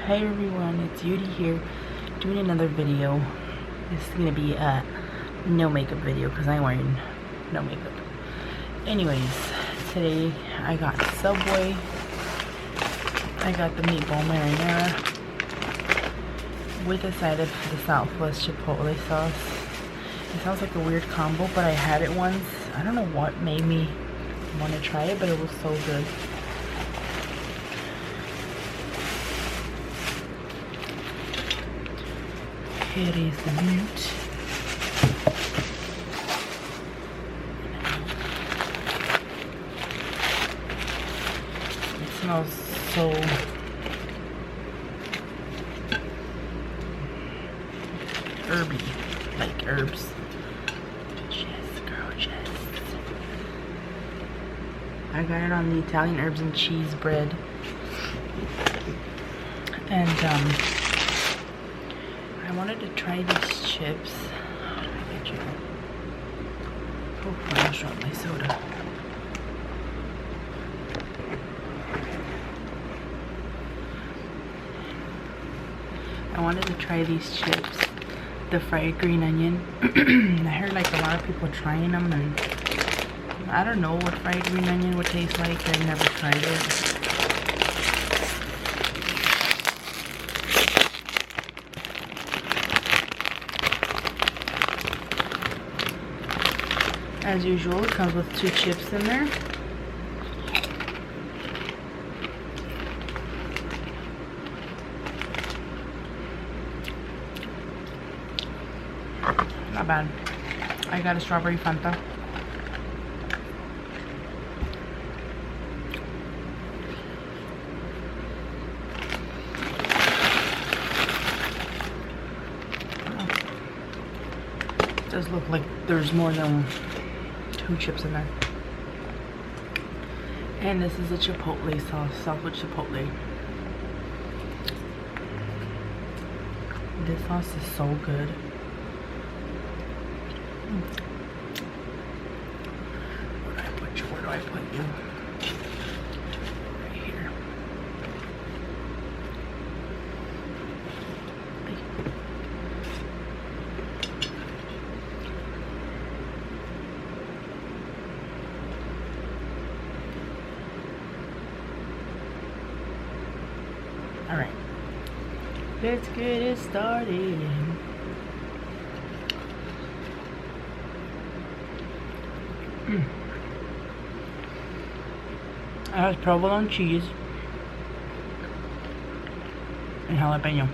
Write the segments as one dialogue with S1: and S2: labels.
S1: Hey everyone, it's Yudi here doing another video. This is gonna be a no makeup video because I'm wearing no makeup. Anyways, today I got Subway. I got the meatball marinara with a side of the Southwest Chipotle sauce. It sounds like a weird combo, but I had it once. I don't know what made me want to try it, but it was so good. Here is the meat. It smells so herby, like herbs. Yes, girl, yes. I got it on the Italian herbs and cheese bread. And I wanted to try these chips. I bet you. Oh, I almost dropped my soda. I wanted to try these chips, the fried green onion. I heard like a lot of people trying them, and I don't know what fried green onion would taste like. I never tried it. As usual, it comes with 2 chips in there. Not bad. I got a strawberry Fanta. It does look like there's more than 2 chips in there. And this is a chipotle sauce with chipotle. This sauce is so good. Where do I put you? Where do I put you? Right here. Alright, let's get it started. It has provolone cheese and jalapeno.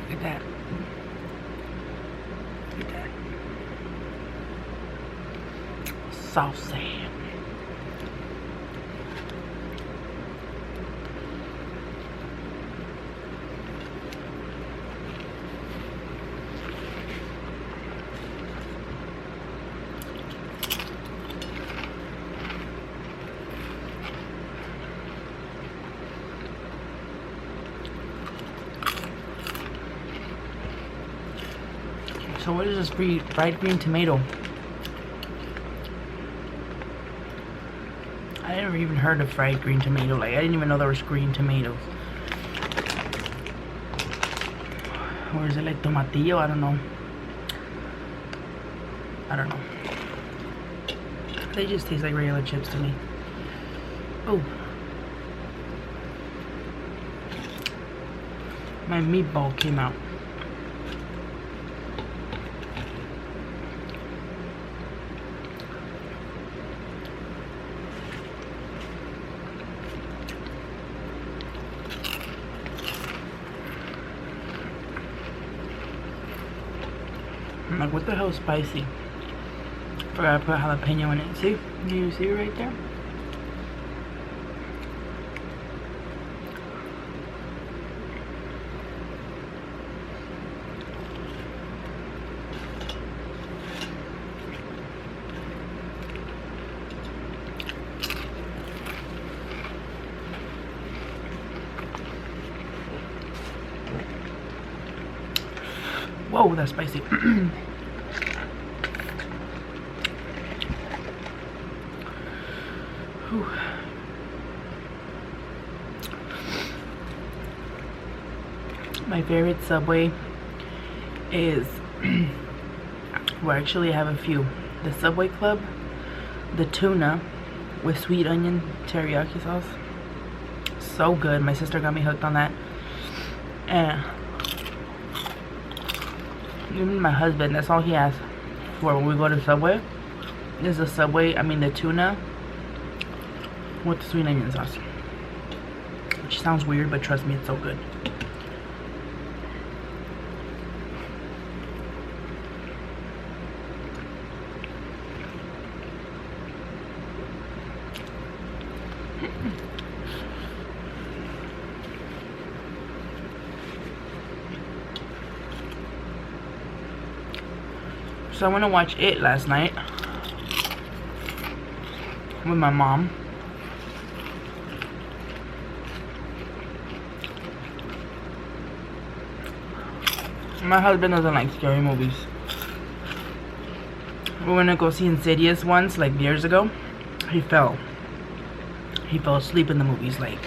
S1: Look at that. Look at that. Saucy. So what is this fried green tomato? I never even heard of fried green tomato. Like, I didn't even know there was green tomatoes. Or is it like tomatillo? I don't know. I don't know. They just taste like regular chips to me. Oh. My meatball came out. I'm like, what the hell is spicy? Forgot to put jalapeno in it. See? You see it right there? Whoa, that's spicy. My favorite Subway is, well, actually I have a few. The Subway Club, the tuna with sweet onion teriyaki sauce. So good. My sister got me hooked on that. And even my husband, that's all he asks for when we go to Subway is the the tuna with the sweet onion sauce. Which sounds weird, but trust me, it's so good. So I went to watch It last night with my mom. My husband doesn't like scary movies. We went to go see Insidious once, like years ago. He fell asleep in the movies, like.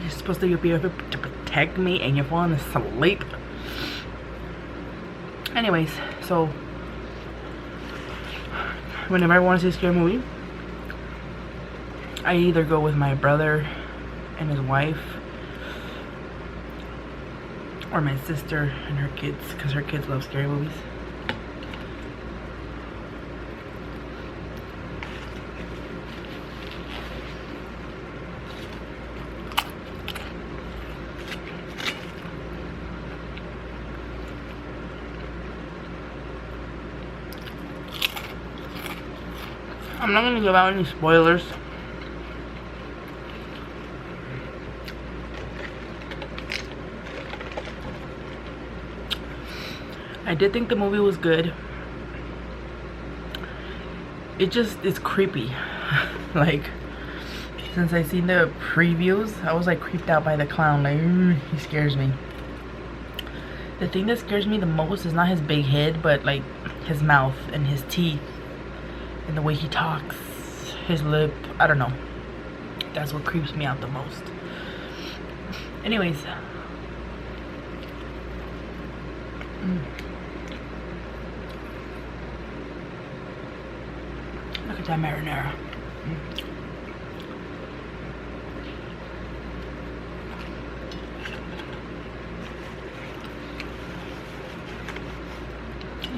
S1: You're supposed to be able to protect me and you're falling asleep. Anyways, so whenever I want to see a scary movie, I either go with my brother and his wife, or my sister and her kids, because her kids love scary movies. I'm not gonna give out any spoilers. I did think the movie was good. It's creepy. Like, since I seen the previews, I was like creeped out by the clown. Like, he scares me. The thing that scares me the most is not his big head, but like his mouth and his teeth and the way he talks, his lip. I don't know. That's what creeps me out the most. Anyways. Look at that marinara.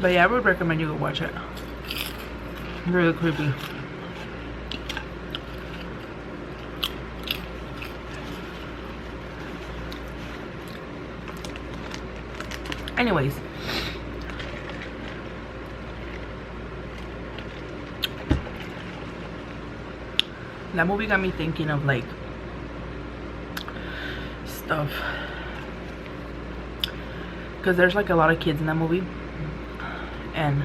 S1: But yeah, I would recommend you go watch it. Really creepy. Anyways. That movie got me thinking of like stuff. Because there's like a lot of kids in that movie. And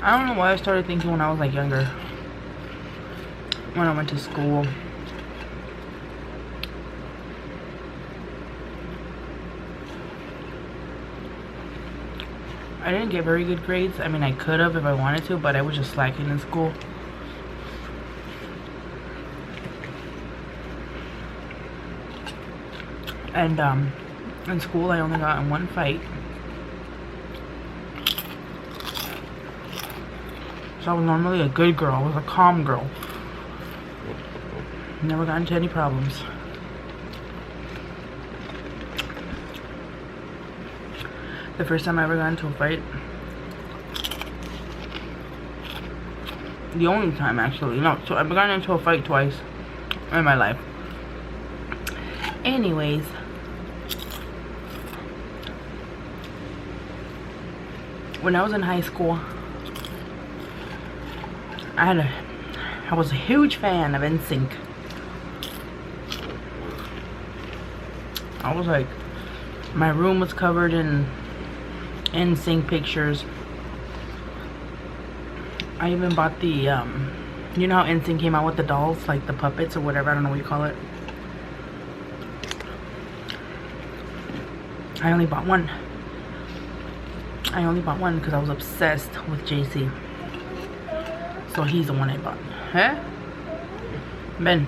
S1: I don't know why I started thinking when I was like younger. When I went to school. I didn't get very good grades. I mean, I could have if I wanted to, but I was just slacking in school. And in school I only got in one fight. So I was normally a good girl. I was a calm girl. Never got into any problems. The first time I ever got into a fight, the only time actually, no, so I've gotten into a fight twice in my life. Anyways, when I was in high school, I was a huge fan of NSYNC. I was like, my room was covered in NSYNC pictures. I even bought the, you know how NSYNC came out with the dolls, like the puppets or whatever, I don't know what you call it. I only bought one. I only bought one because I was obsessed with JC. So he's the one I bought. Huh? Ben.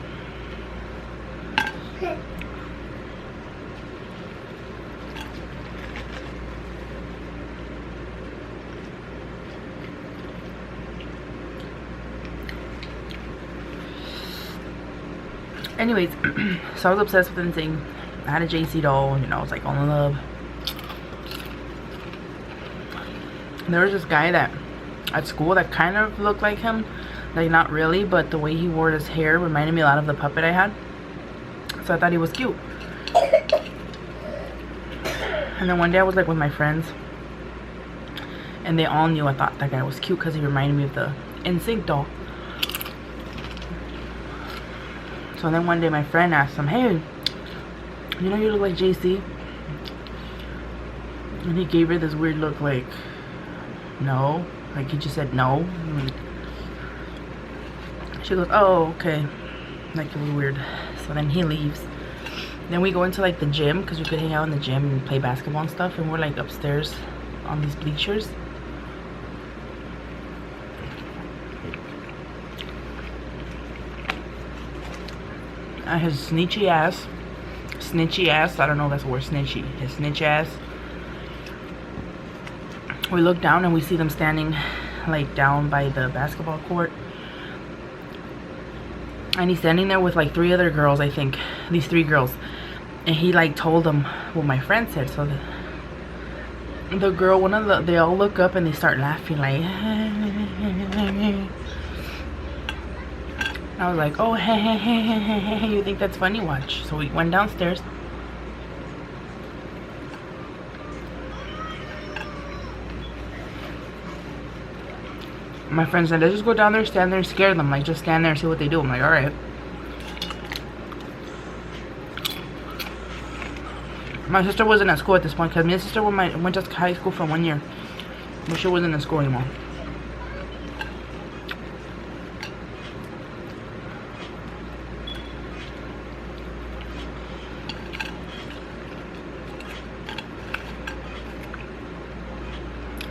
S1: Anyways, so I was obsessed with NSYNC. I had a JC doll, you know, I was like all in love. And there was this guy that at school that kind of looked like him, like not really, but the way he wore his hair reminded me a lot of the puppet I had. So I thought he was cute. And then one day I was like with my friends, and they all knew I thought that guy was cute because he reminded me of the NSYNC doll. So then one day my friend asked him, hey, you know you look like JC? And he gave her this weird look like, no. Like he just said no. She goes, oh, okay. Like it was weird. So then he leaves. Then we go into like the gym because we could hang out in the gym and play basketball and stuff. And we're like upstairs on these bleachers. His snitchy ass, I don't know if that's the word, snitchy. His snitch ass. We look down and we see them standing like down by the basketball court. And he's standing there with like 3 other girls, I think. These 3 girls. And he like told them what my friend said. So the girl, they all look up and they start laughing like. I was like, oh, hey, you think that's funny? Watch. So we went downstairs. My friend said, let's just go down there, stand there, and scare them. Like, just stand there and see what they do. I'm like, alright. My sister wasn't at school at this point because my sister went to high school for 1 year. But she wasn't in school anymore.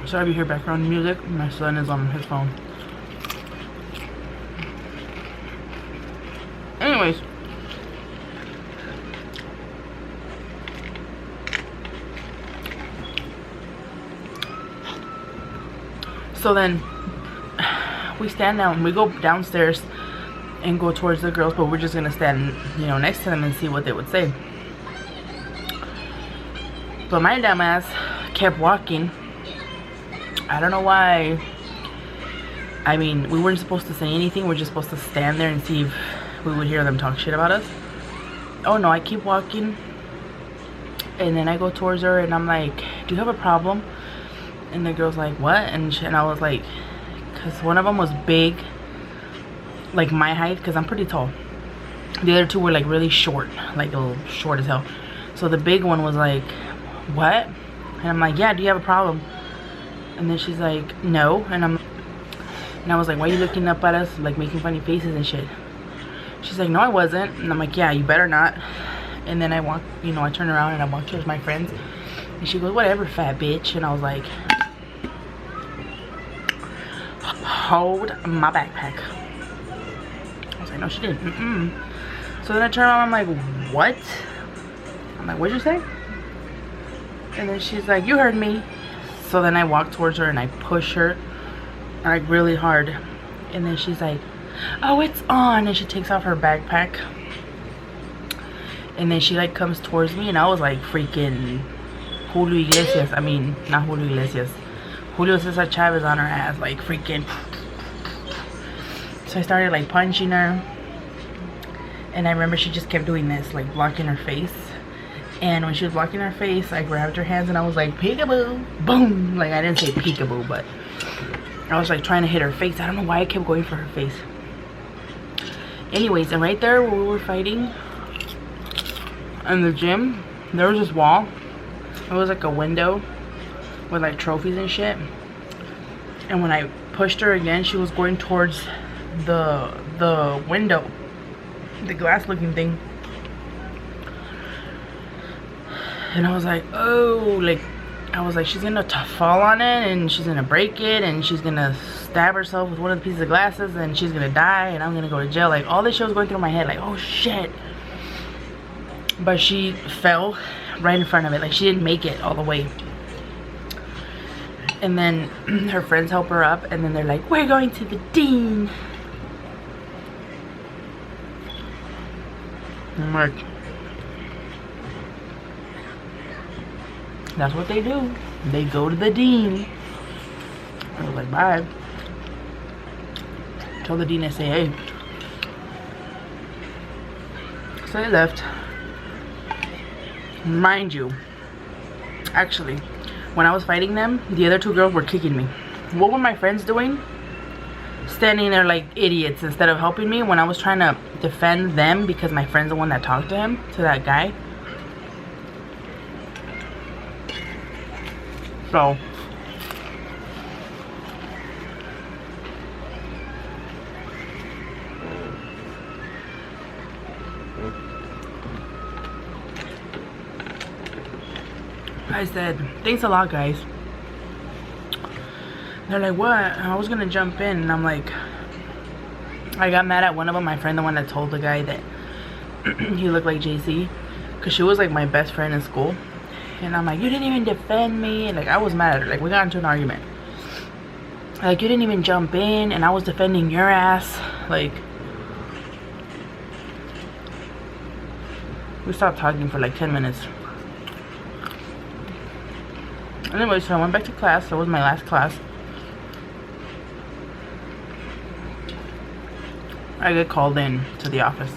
S1: Sorry if you hear background music. My son is on his phone. Anyways. So then we stand down. We go downstairs and go towards the girls, but we're just gonna stand, you know, next to them and see what they would say. But my dumb ass kept walking. I don't know why. I mean, we weren't supposed to say anything. We're just supposed to stand there and see if we would hear them talk shit about us. Oh no, I keep walking. And then I go towards her and I'm like, do you have a problem? And the girl's like, what? And I was like, because one of them was big, like my height, because I'm pretty tall. The other 2 were like really short, like a little short as hell. So the big one was like, what? And I'm like, yeah, do you have a problem? And then she's like, no. And I was like, why are you looking up at us, like making funny faces and shit? She's like, no, I wasn't. And I'm like, yeah, you better not. And then I walk, you know, I turn around and I walk towards my friends. And she goes, whatever, fat bitch. And I was like, hold my backpack. I was like, no, she didn't. So then I turn around, I'm like, what? I'm like, what'd you say? And then she's like, you heard me. So then I walk towards her and I push her like really hard. And then she's like, oh, it's on. And she takes off her backpack. And then she like comes towards me and I was like freaking Julio Iglesias. I mean, not Julio Iglesias. Julio Cesar Chavez on her ass, like freaking. So I started like punching her. And I remember she just kept doing this, like blocking her face. And when she was blocking her face, I grabbed her hands and I was like, peekaboo, boom. Like, I didn't say peekaboo, but I was like trying to hit her face. I don't know why I kept going for her face. Anyways, and right there where we were fighting in the gym, there was this wall. It was like a window with like trophies and shit. And when I pushed her again, she was going towards the window, the glass looking thing. And I was like, oh, like, I was like, she's gonna fall on it and she's gonna break it and she's gonna stab herself with one of the pieces of glasses and she's gonna die and I'm gonna go to jail. Like, all this shit was going through my head, like, oh shit. But she fell right in front of it. Like, she didn't make it all the way. And then her friends help her up and then they're like, we're going to the dean. I'm like, that's what they do. They go to the dean. I was like, bye. Tell the dean I say, hey. So they left. Mind you, actually, when I was fighting them, the other two girls were kicking me. What were my friends doing? Standing there like idiots instead of helping me when I was trying to defend them because my friend's the one that talked to him, to that guy. So I said, thanks a lot, guys. They're like, what? I was gonna jump in, and I'm like, I got mad at one of them, my friend, the one that told the guy that he looked like JC, because she was like my best friend in school. And I'm like, you didn't even defend me. And like, I was mad at her. Like, we got into an argument. Like, you didn't even jump in and I was defending your ass. Like, we stopped talking for like 10 minutes. Anyway, so I went back to class. That was my last class. I get called in to the office.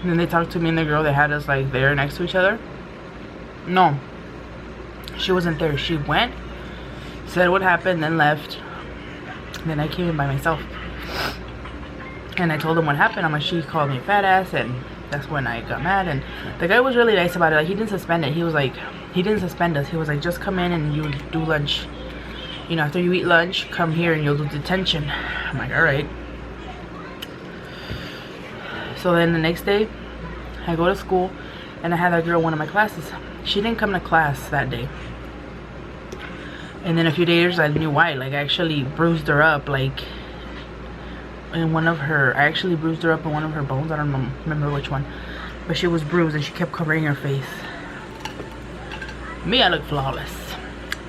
S1: And then they talked to me and the girl. They had us like there next to each other. No, she wasn't there. She went, said what happened, then left. And then I came in by myself. And I told them what happened. I'm like, she called me a fat ass, and that's when I got mad. And the guy was really nice about it. Like, he didn't suspend it. He was like, he didn't suspend us. He was like, just come in and you do lunch. You know, after you eat lunch, come here and you'll do detention. I'm like, alright. So then the next day, I go to school and I had that girl in one of my classes. She didn't come to class that day. And then a few days I knew why. Like, I actually bruised her up, like, in one of her, I actually bruised her up in one of her bones. I don't remember which one. But she was bruised and she kept covering her face. Me, I look flawless.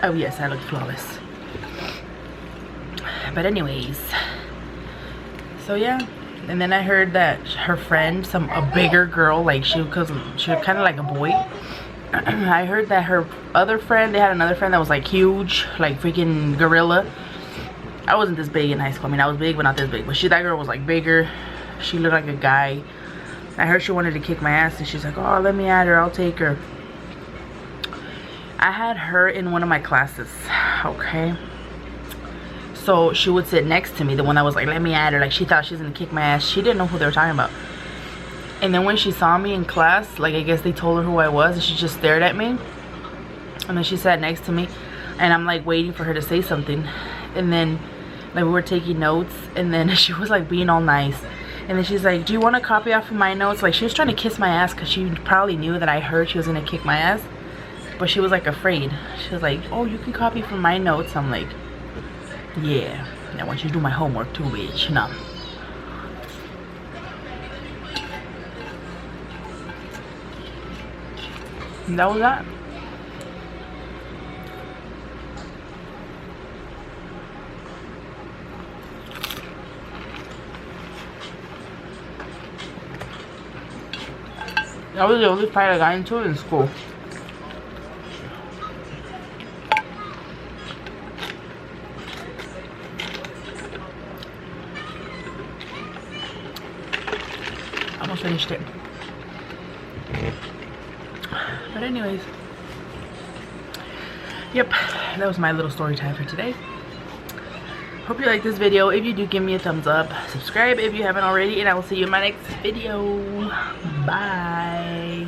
S1: Oh yes, I look flawless. But anyways. So yeah. And then I heard that her friend, a bigger girl, like she was kind of like a boy. I heard that her other friend, they had another friend that was like huge, like freaking gorilla. I wasn't this big in high school. I mean, I was big, but not this big. But that girl was like bigger. She looked like a guy. I heard she wanted to kick my ass, and she's like, oh, let me at her, I'll take her. I had her in one of my classes, okay? So she would sit next to me, the one that was like, let me at her. Like, she thought she was gonna kick my ass. She didn't know who they were talking about. And then when she saw me in class, like, I guess they told her who I was, and she just stared at me. And then she sat next to me, and I'm like waiting for her to say something. And then like we were taking notes, and then she was like being all nice. And then she's like, do you want a copy off of my notes? Like, she was trying to kiss my ass because she probably knew that I heard she was gonna kick my ass. But she was like afraid. She was like, oh, you can copy from my notes. I'm like, yeah, I want you to do my homework too, bitch. No. And that was that. That was the only fight I got into in school. Almost finished it. But anyways, yep, that was my little story time for today. Hope you like this video. If you do, give me a thumbs up. Subscribe if you haven't already, and I will see you in my next video. Bye.